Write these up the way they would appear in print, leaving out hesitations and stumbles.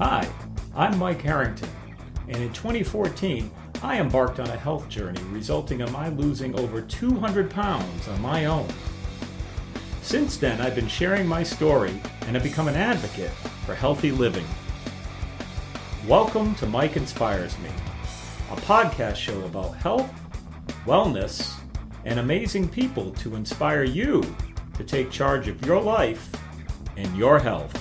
Hi, I'm Mike Harrington, and in 2014, I embarked on a health journey resulting in my losing over 200 pounds on my own. Since then, I've been sharing my story and have become an advocate for healthy living. Welcome to Mike Inspires Me, a podcast show about health, wellness, and amazing people to inspire you to take charge of your life and your health.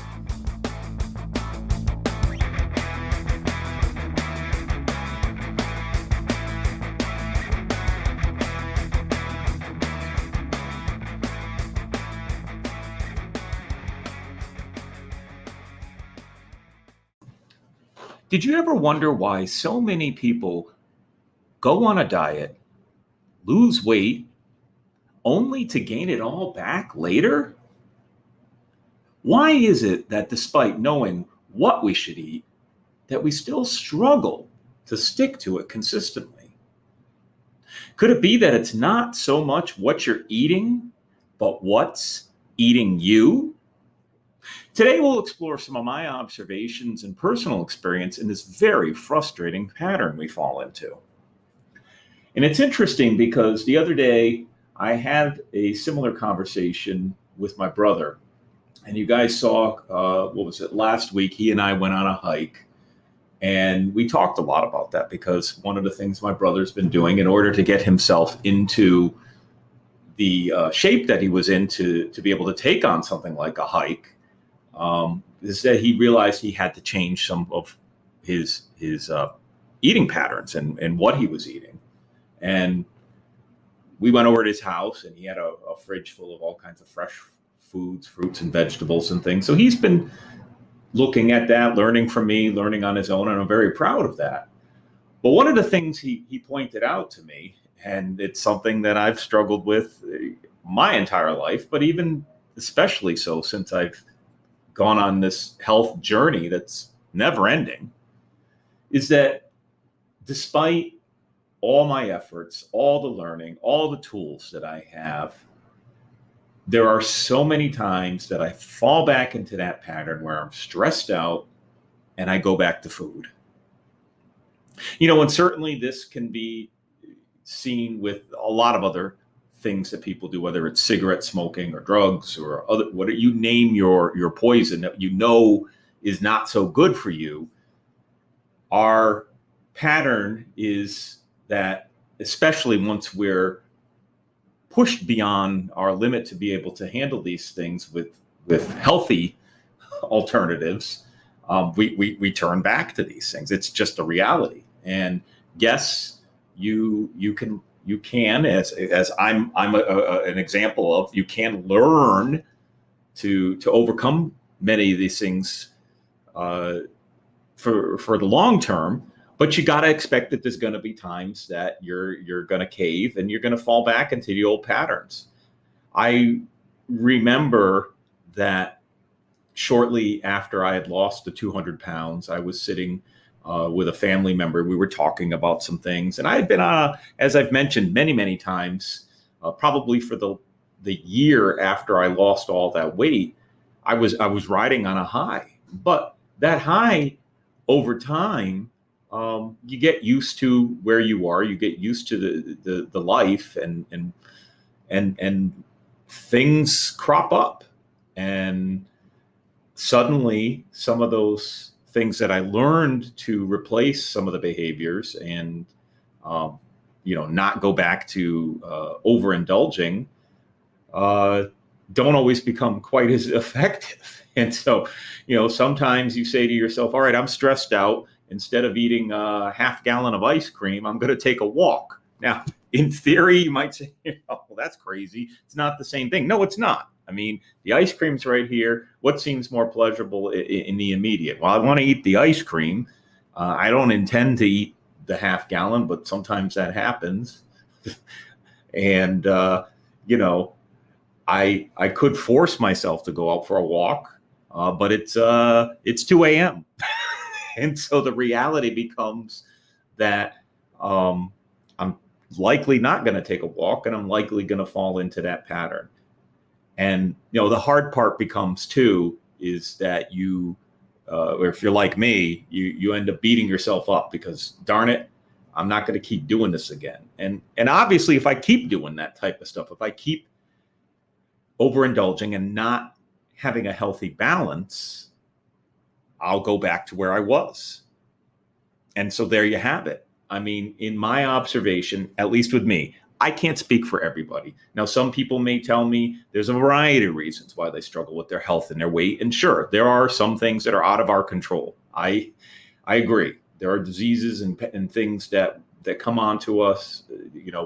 Did you ever wonder why so many people go on a diet, lose weight, only to gain it all back later? Why is it that despite knowing what we should eat, that we still struggle to stick to it consistently? Could it be that it's not so much what you're eating, but what's eating you? Today, we'll explore some of my observations and personal experience in this very frustrating pattern we fall into. And it's interesting because the other day I had a similar conversation with my brother. And you guys saw, last week, he and I went on a hike. And we talked a lot about that because one of the things my brother's been doing in order to get himself into the shape that he was in to be able to take on something like a hike, is that he realized he had to change some of his eating patterns and what he was eating. And we went over to his house, and he had a fridge full of all kinds of fresh foods, fruits and vegetables and things. So he's been looking at that, learning from me, learning on his own, and I'm very proud of that. But one of the things he pointed out to me, and it's something that I've struggled with my entire life, but even especially so since I've gone on this health journey that's never ending, is that despite all my efforts, all the learning, all the tools that I have, there are so many times that I fall back into that pattern where I'm stressed out and I go back to food. And certainly this can be seen with a lot of other things that people do, whether it's cigarette smoking or drugs or other, whatever you name your poison that is not so good for you. Our pattern is that, especially once we're pushed beyond our limit to be able to handle these things with healthy alternatives, we turn back to these things. It's just a reality. And yes, you can, as I'm an example of, you can learn to overcome many of these things for the long term. But you got to expect that there's going to be times that you're going to cave and you're going to fall back into the old patterns. I remember that shortly after I had lost the 200 pounds, I was sitting with a family member. We were talking about some things, and I had been as I've mentioned many, many times, probably for the year after I lost all that weight, I was riding on a high. But that high, over time, you get used to where you are. You get used to the life, and things crop up, and suddenly some of those things that I learned to replace some of the behaviors and not go back to overindulging don't always become quite as effective. And so sometimes you say to yourself, all right, I'm stressed out. Instead of eating a half gallon of ice cream, I'm going to take a walk. Now, in theory, you might say, well, that's crazy. It's not the same thing. No, it's not. I mean, the ice cream's right here. What seems more pleasurable in the immediate? Well, I want to eat the ice cream. I don't intend to eat the half gallon, but sometimes that happens. And, I could force myself to go out for a walk, but it's 2 a.m. And so the reality becomes that I'm likely not going to take a walk, and I'm likely going to fall into that pattern. And, the hard part becomes too, is that you or if you're like me, you end up beating yourself up because darn it, I'm not going to keep doing this again. And obviously, if I keep doing that type of stuff, if I keep overindulging and not having a healthy balance, I'll go back to where I was. And so there you have it. I mean, in my observation, at least with me, I can't speak for everybody. Now, some people may tell me there's a variety of reasons why they struggle with their health and their weight. And sure, there are some things that are out of our control. I agree. There are diseases and things that come onto us,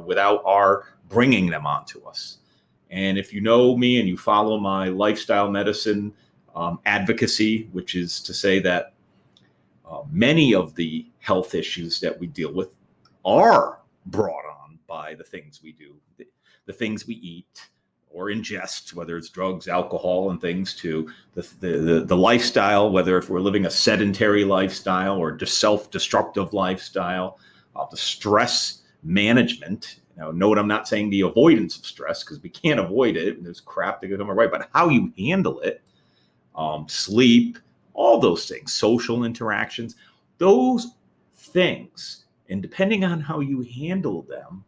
without our bringing them onto us. And if you know me and you follow my lifestyle medicine advocacy, which is to say that many of the health issues that we deal with are brought on by the things we do, the things we eat or ingest, whether it's drugs, alcohol, and things, to the lifestyle, whether if we're living a sedentary lifestyle or just self-destructive lifestyle, the stress management. Now, note I'm not saying the avoidance of stress, because we can't avoid it. There's crap that come our way, but how you handle it, sleep, all those things, social interactions, those things, and depending on how you handle them,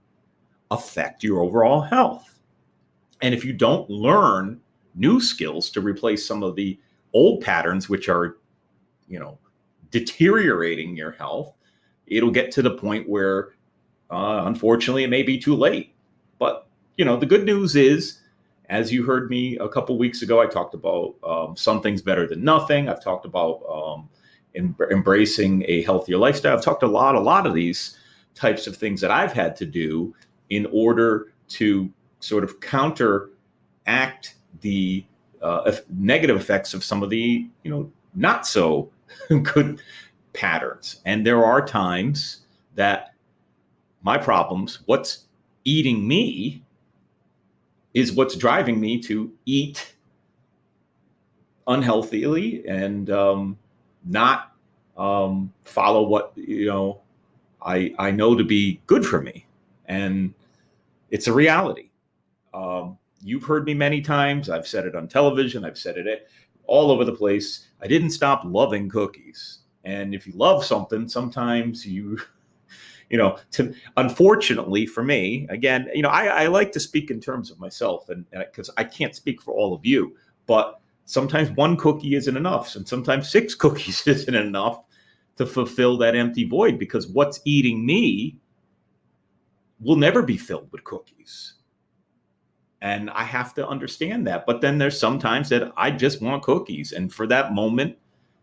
affect your overall health. And if you don't learn new skills to replace some of the old patterns, which are, deteriorating your health, it'll get to the point where, unfortunately, it may be too late. But, the good news is, as you heard me a couple weeks ago, I talked about something's better than nothing. I've talked about embracing a healthier lifestyle. I've talked a lot of these types of things that I've had to do in order to sort of counteract the negative effects of some of the, not so good patterns. And there are times that my problems, what's eating me, is what's driving me to eat unhealthily and not follow what I know to be good for me. And it's a reality. You've heard me many times. I've said it on television. I've said it all over the place. I didn't stop loving cookies. And if you love something, sometimes unfortunately for me, again, I like to speak in terms of myself, and because I can't speak for all of you, but sometimes one cookie isn't enough. And sometimes 6 cookies isn't enough to fulfill that empty void, because what's eating me will never be filled with cookies. And I have to understand that. But then there's sometimes that I just want cookies. And for that moment,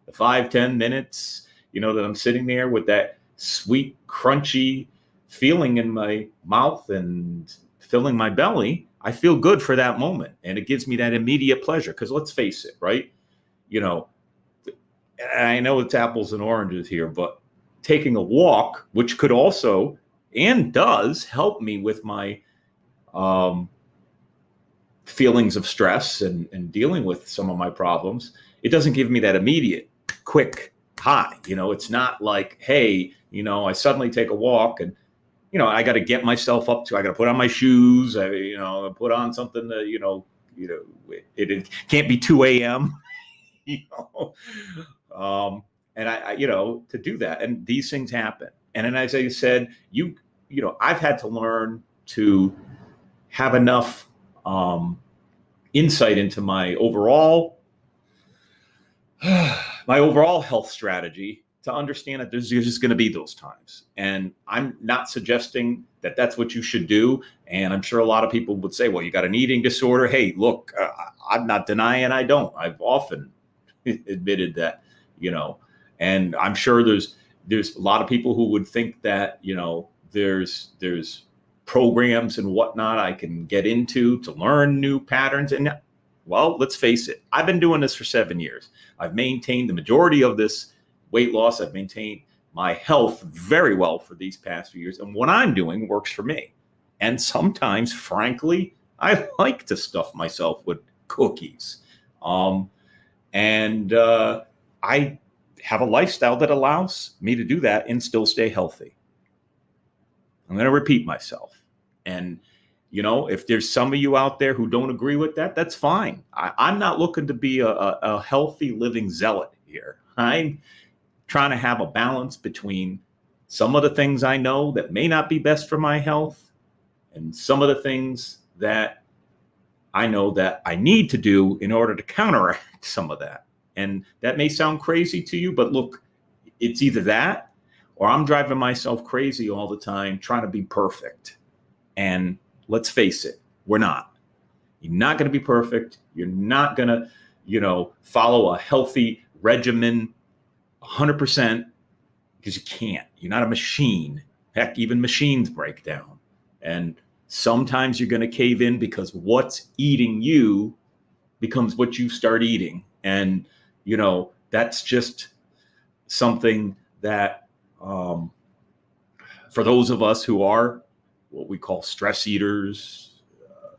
the 5-10 minutes, that I'm sitting there with that sweet, crunchy feeling in my mouth and filling my belly, I feel good for that moment. And it gives me that immediate pleasure. Because let's face it, right? I know it's apples and oranges here, but taking a walk, which could also and does help me with my feelings of stress and dealing with some of my problems, it doesn't give me that immediate, quick high. It's not like, hey, I suddenly take a walk and, I got to get myself up to, I got to put on my shoes, put on something that, it can't be 2 a.m., and I, to do that. And these things happen. And then, as I said, I've had to learn to have enough insight into my overall health strategy to understand that there's just going to be those times. And I'm not suggesting that that's what you should do. And I'm sure a lot of people would say, well, you got an eating disorder. Hey, look, I'm not denying I don't. I've often admitted that, and I'm sure there's a lot of people who would think that, there's programs and whatnot I can get into to learn new patterns. And well, let's face it, I've been doing this for 7 years. I've maintained the majority of this weight loss. I've maintained my health very well for these past few years. And what I'm doing works for me. And sometimes, frankly, I like to stuff myself with cookies. And I have a lifestyle that allows me to do that and still stay healthy. I'm going to repeat myself. And, if there's some of you out there who don't agree with that, that's fine. I'm not looking to be a healthy living zealot here. I'm trying to have a balance between some of the things I know that may not be best for my health and some of the things that I know that I need to do in order to counteract some of that. And that may sound crazy to you, but look, it's either that or I'm driving myself crazy all the time trying to be perfect. And let's face it, we're not. You're not going to be perfect. You're not going to, follow a healthy regimen 100% because you can't. You're not a machine. Heck, even machines break down. And sometimes you're going to cave in because what's eating you becomes what you start eating. And, that's just something that for those of us who are what we call stress eaters,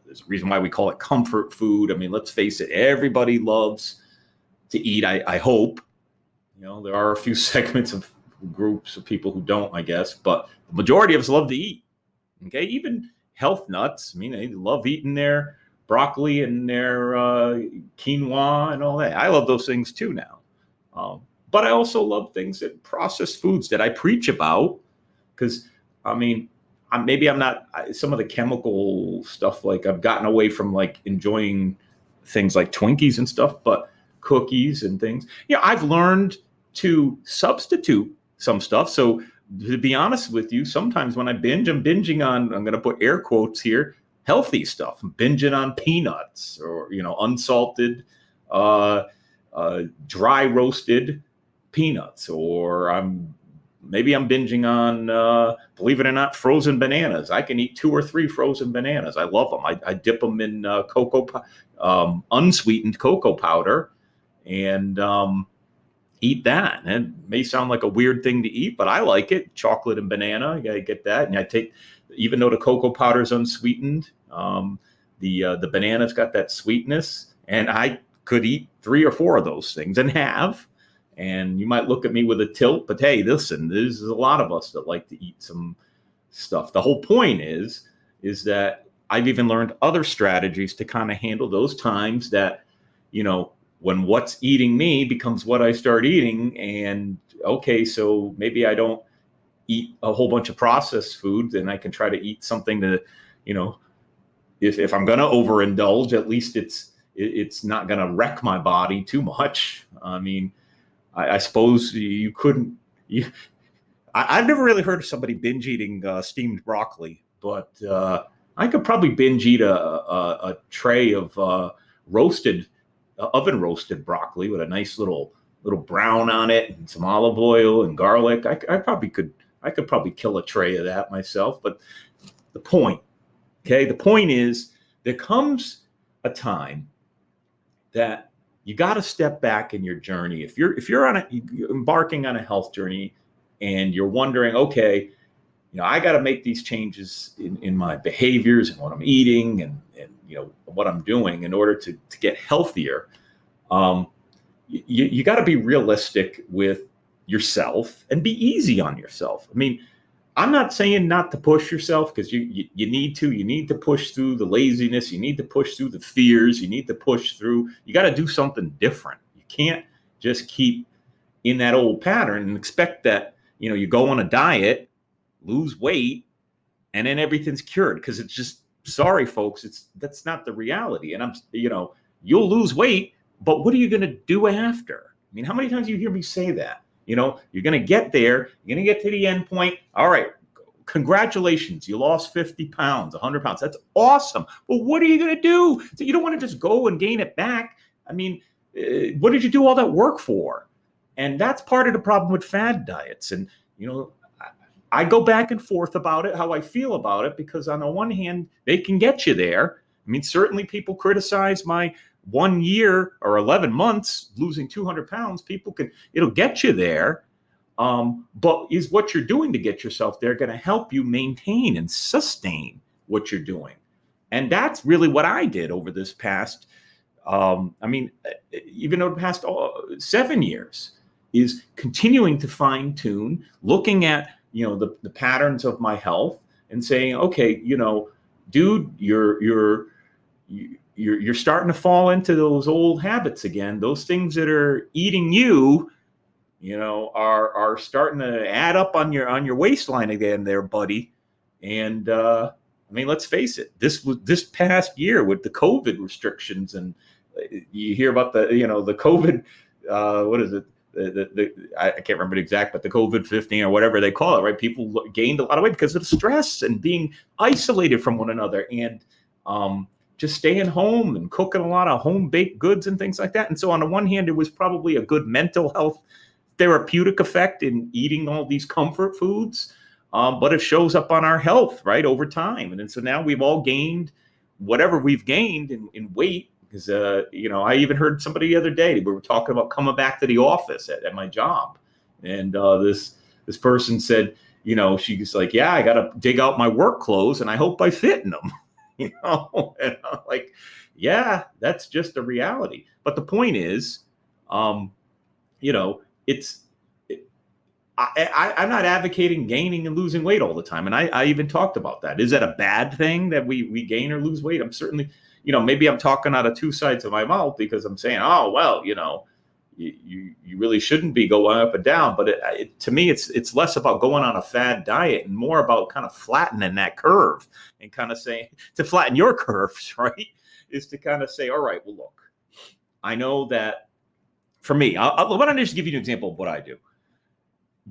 there's a reason why we call it comfort food. I mean, let's face it, everybody loves to eat, I hope. There are a few segments of groups of people who don't, I guess, but the majority of us love to eat. Okay, even health nuts. I mean, they love eating their broccoli and their quinoa and all that. I love those things too now. But I also love things that processed foods that I preach about because, maybe I'm not some of the chemical stuff. Like I've gotten away from like enjoying things like Twinkies and stuff, but cookies and things. I've learned to substitute some stuff. So to be honest with you, sometimes when I binge, I'm binging on, I'm going to put air quotes here, healthy stuff. I'm binging on peanuts or, unsalted, dry roasted peanuts, or maybe I'm binging on, believe it or not, frozen bananas. I can eat 2 or 3 frozen bananas. I love them. I dip them in unsweetened cocoa powder and eat that. And it may sound like a weird thing to eat, but I like it. Chocolate and banana, you gotta get that. And I take, even though the cocoa powder is unsweetened, the banana's got that sweetness, and I could eat 3 or 4 of those things and have. And you might look at me with a tilt, but hey, listen, there's a lot of us that like to eat some stuff. The whole point is that I've even learned other strategies to kind of handle those times that, when what's eating me becomes what I start eating. And okay, so maybe I don't eat a whole bunch of processed foods, and I can try to eat something that, if I'm going to overindulge, at least it's not going to wreck my body too much. I mean, I suppose you couldn't. I've never really heard of somebody binge eating steamed broccoli, but I could probably binge eat a tray of oven roasted broccoli with a nice little brown on it and some olive oil and garlic. I could probably kill a tray of that myself. But the point is there comes a time that you got to step back in your journey. If you're embarking on a health journey and you're wondering, okay, I got to make these changes in my behaviors and what I'm eating and what I'm doing in order to get healthier. You got to be realistic with yourself and be easy on yourself. I mean, I'm not saying not to push yourself, because you need to push through the laziness. You need to push through the fears. You need to push through. You got to do something different. You can't just keep in that old pattern and expect that, you go on a diet, lose weight, and then everything's cured, because it's just, sorry, folks, that's not the reality. And you'll lose weight, but what are you going to do after? I mean, how many times do you hear me say that? You're going to get there. You're going to get to the end point. All right. Congratulations. You lost 50 pounds, 100 pounds. That's awesome. But what are you going to do? So you don't want to just go and gain it back. I mean, what did you do all that work for? And that's part of the problem with fad diets. And, I go back and forth about it, how I feel about it, because on the one hand, they can get you there. I mean, certainly people criticize my 1 year or 11 months losing 200 pounds. It'll get you there. But is what you're doing to get yourself there going to help you maintain and sustain what you're doing? And that's really what I did over this past, even over the past 7 years, is continuing to fine tune, looking at, the patterns of my health and saying, okay, dude, you're starting to fall into those old habits again, those things that are eating you. are starting to add up on your waistline again, there, buddy. And I mean, let's face it. This past year with the COVID restrictions, and you hear about the COVID. What is it? I can't remember the exact, but the COVID-15 or whatever they call it, right? People gained a lot of weight because of the stress and being isolated from one another, and just staying home and cooking a lot of home baked goods and things like that. And so on the one hand, it was probably a good mental health therapeutic effect in eating all these comfort foods, but it shows up on our health, right, over time. And then so now we've all gained whatever we've gained in weight. Because I even heard somebody the other day, we were talking about coming back to the office at my job, and this person said, she's like, yeah, I got to dig out my work clothes, and I hope I fit in them. And I'm like, yeah, that's just a reality. But the point is, it's I'm not advocating gaining and losing weight all the time. And I even talked about that. Is that a bad thing that we gain or lose weight? I'm certainly, maybe I'm talking out of two sides of my mouth, because I'm saying, oh, well, you really shouldn't be going up and down. But to me, it's less about going on a fad diet and more about kind of flattening that curve, and kind of saying, to flatten your curves, right, is to kind of say, all right, well, look, I know that for me, why don't I just give you an example of what I do.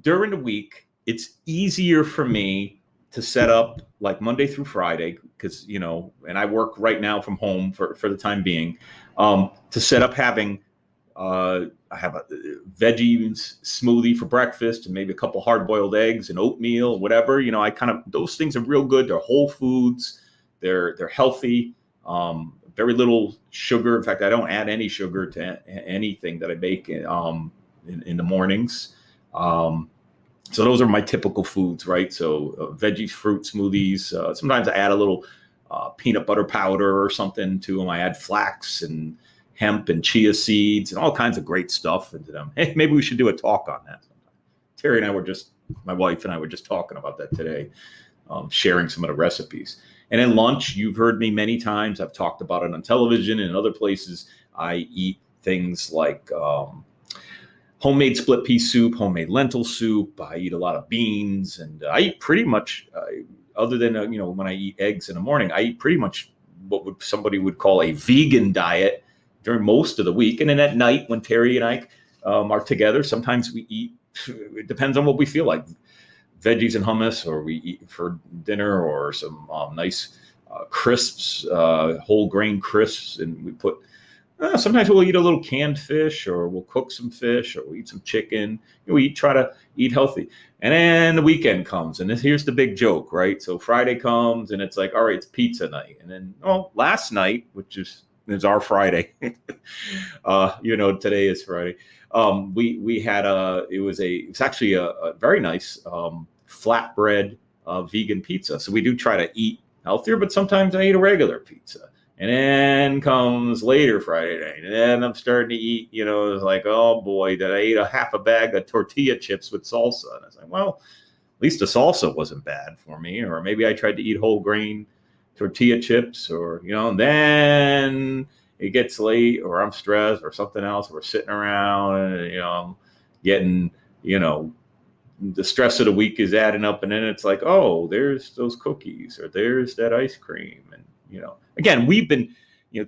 During the week, it's easier for me to set up like Monday through Friday, because, and I work right now from home for the time being, to set up having, I have a veggie smoothie for breakfast, and maybe a couple hard-boiled eggs and oatmeal, whatever. I kind of, those things are real good. They're whole foods. They're healthy. Very little sugar. In fact, I don't add any sugar to anything that I bake in the mornings. So those are my typical foods, right? So veggies, fruit smoothies. Sometimes I add a little peanut butter powder or something to them. I add flax and hemp and chia seeds and all kinds of great stuff into them. Hey, maybe we should do a talk on that. Terry and I my wife and I were just talking about that today, sharing some of the recipes. And then lunch, you've heard me many times. I've talked about it on television and in other places. I eat things like homemade split pea soup, homemade lentil soup. I eat a lot of beans, and I eat pretty much, other than when I eat eggs in the morning, I eat pretty much what somebody would call a vegan diet during most of the week. And then at night, when Terry and I are together, sometimes we eat. It depends on what we feel like. Veggies and hummus, or we eat for dinner, or some nice crisps, whole grain crisps, and we put. Sometimes we'll eat a little canned fish, or we'll cook some fish, or we'll eat some chicken. We try to eat healthy. And then the weekend comes, and here's the big joke, right? So Friday comes, and it's like, all right, it's pizza night. And then, last night, which is our Friday, today is Friday. We had it's actually a very nice flatbread vegan pizza. So we do try to eat healthier, but sometimes I eat a regular pizza. And then comes later Friday night, and then I'm starting to eat, it's like, oh boy, did I eat a half a bag of tortilla chips with salsa? And I was like, well, at least the salsa wasn't bad for me. Or maybe I tried to eat whole grain tortilla chips, or, and then it gets late, or I'm stressed, or something else. We're sitting around, and, I'm getting, the stress of the week is adding up. And then it's like, oh, there's those cookies, or there's that ice cream. And, again, we've been,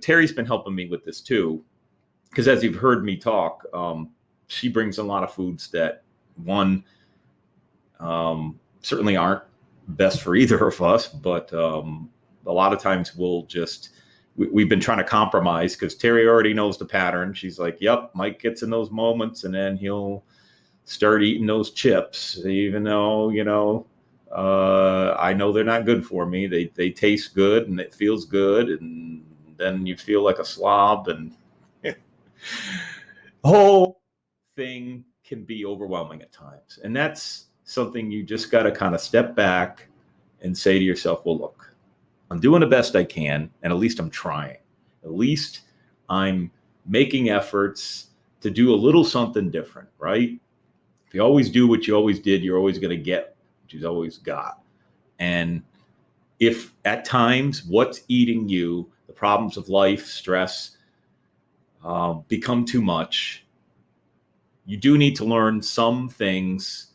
Terry's been helping me with this too, because as you've heard me talk, she brings a lot of foods that, one, certainly aren't best for either of us, but a lot of times we've been trying to compromise, because Terry already knows the pattern. She's like, yep, Mike gets in those moments, and then he'll start eating those chips, even though, I know they're not good for me. They taste good, and it feels good, and then you feel like a slob, and the whole thing can be overwhelming at times. And that's something you just got to kind of step back and say to yourself, well, look, I'm doing the best I can, and at least I'm trying. At least I'm making efforts to do a little something different, right? If you always do what you always did, you're always going to get what you've always got. And if at times what's eating you, the problems of life, stress, become too much, you do need to learn some things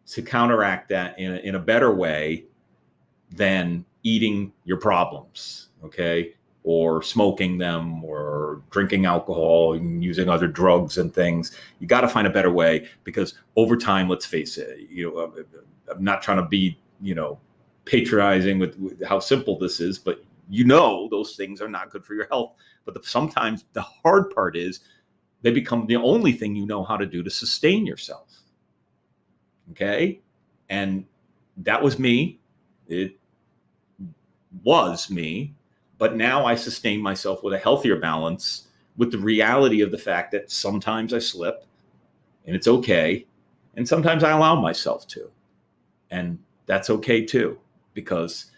to counteract that in a better way than eating your problems, okay? Or smoking them, or drinking alcohol and using other drugs and things. You got to find a better way, because over time, let's face it, I'm not trying to be, patronizing with how simple this is, but those things are not good for your health. But sometimes the hard part is they become the only thing you know how to do to sustain yourself. Okay? And that was me. It was me. But now I sustain myself with a healthier balance, with the reality of the fact that sometimes I slip, and it's okay. And sometimes I allow myself to. And that's okay too. Because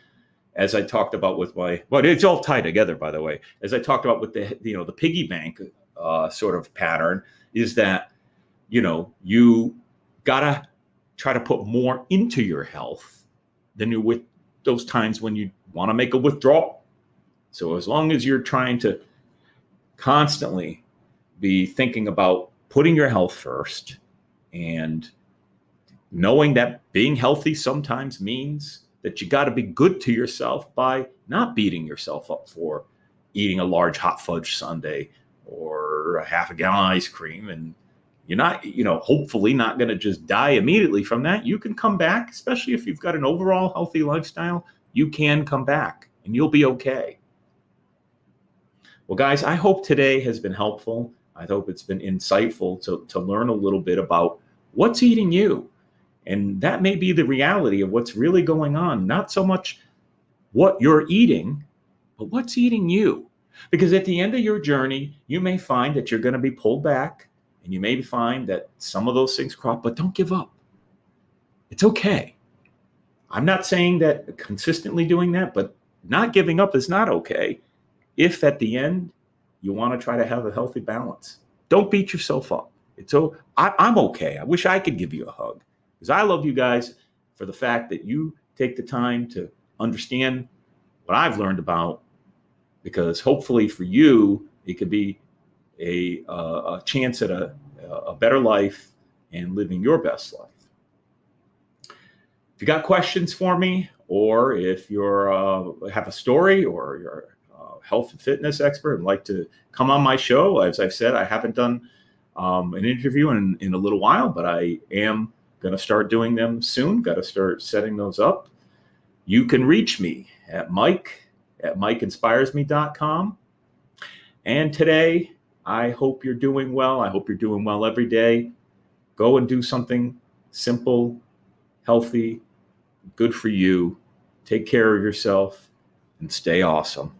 as I talked about with it's all tied together, by the way, as I talked about with the piggy bank sort of pattern, is that, you gotta try to put more into your health than you with those times when you want to make a withdrawal. So as long as you're trying to constantly be thinking about putting your health first, and knowing that being healthy sometimes means that you got to be good to yourself by not beating yourself up for eating a large hot fudge sundae or a half a gallon of ice cream, and you're not, hopefully not going to just die immediately from that. You can come back, especially if you've got an overall healthy lifestyle. You can come back and you'll be okay. Well, guys, I hope today has been helpful. I hope it's been insightful to learn a little bit about what's eating you. And that may be the reality of what's really going on. Not so much what you're eating, but what's eating you. Because at the end of your journey, you may find that you're going to be pulled back, and you may find that some of those things crop, but don't give up. It's okay. I'm not saying that consistently doing that, but not giving up is not okay. If at the end you want to try to have a healthy balance, don't beat yourself up. I'm okay. I wish I could give you a hug, because I love you guys for the fact that you take the time to understand what I've learned about, because hopefully for you, it could be a chance at a better life and living your best life. If you got questions for me, or if you're have a story, or you're a health and fitness expert and like to come on my show, as I've said, I haven't done an interview in a little while, but I am going to start doing them soon. Got to start setting those up. You can reach me at mike@mikeinspiresme.com. And today, I hope you're doing well. I hope you're doing well every day. Go and do something simple, healthy, good for you. Take care of yourself and stay awesome.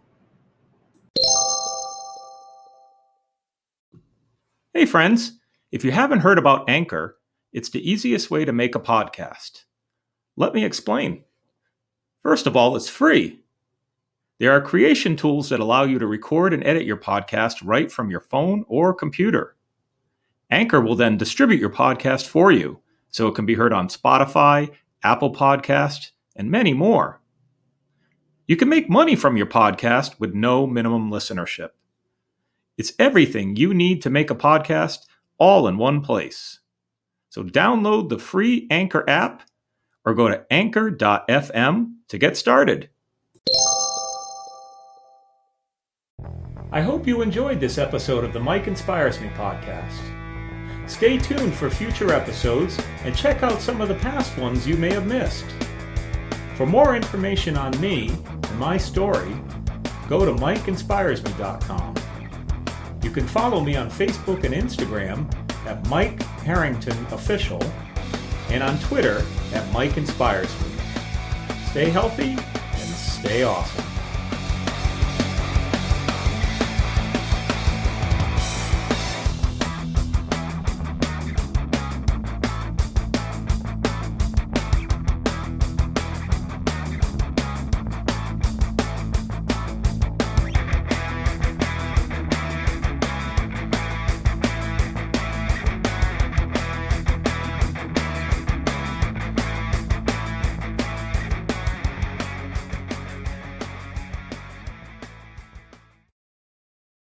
Hey friends, if you haven't heard about Anchor, it's the easiest way to make a podcast. Let me explain. First of all, it's free. There are creation tools that allow you to record and edit your podcast right from your phone or computer. Anchor will then distribute your podcast for you, so it can be heard on Spotify, Apple Podcast, and many more. You can make money from your podcast with no minimum listenership. It's everything you need to make a podcast all in one place. So download the free Anchor app or go to anchor.fm to get started. I hope you enjoyed this episode of the Mike Inspires Me podcast. Stay tuned for future episodes and check out some of the past ones you may have missed. For more information on me and my story, go to mikeinspiresme.com. You can follow me on Facebook and Instagram at Mike Harrington Official, and on Twitter at Mike Inspires Me. Stay healthy and stay awesome.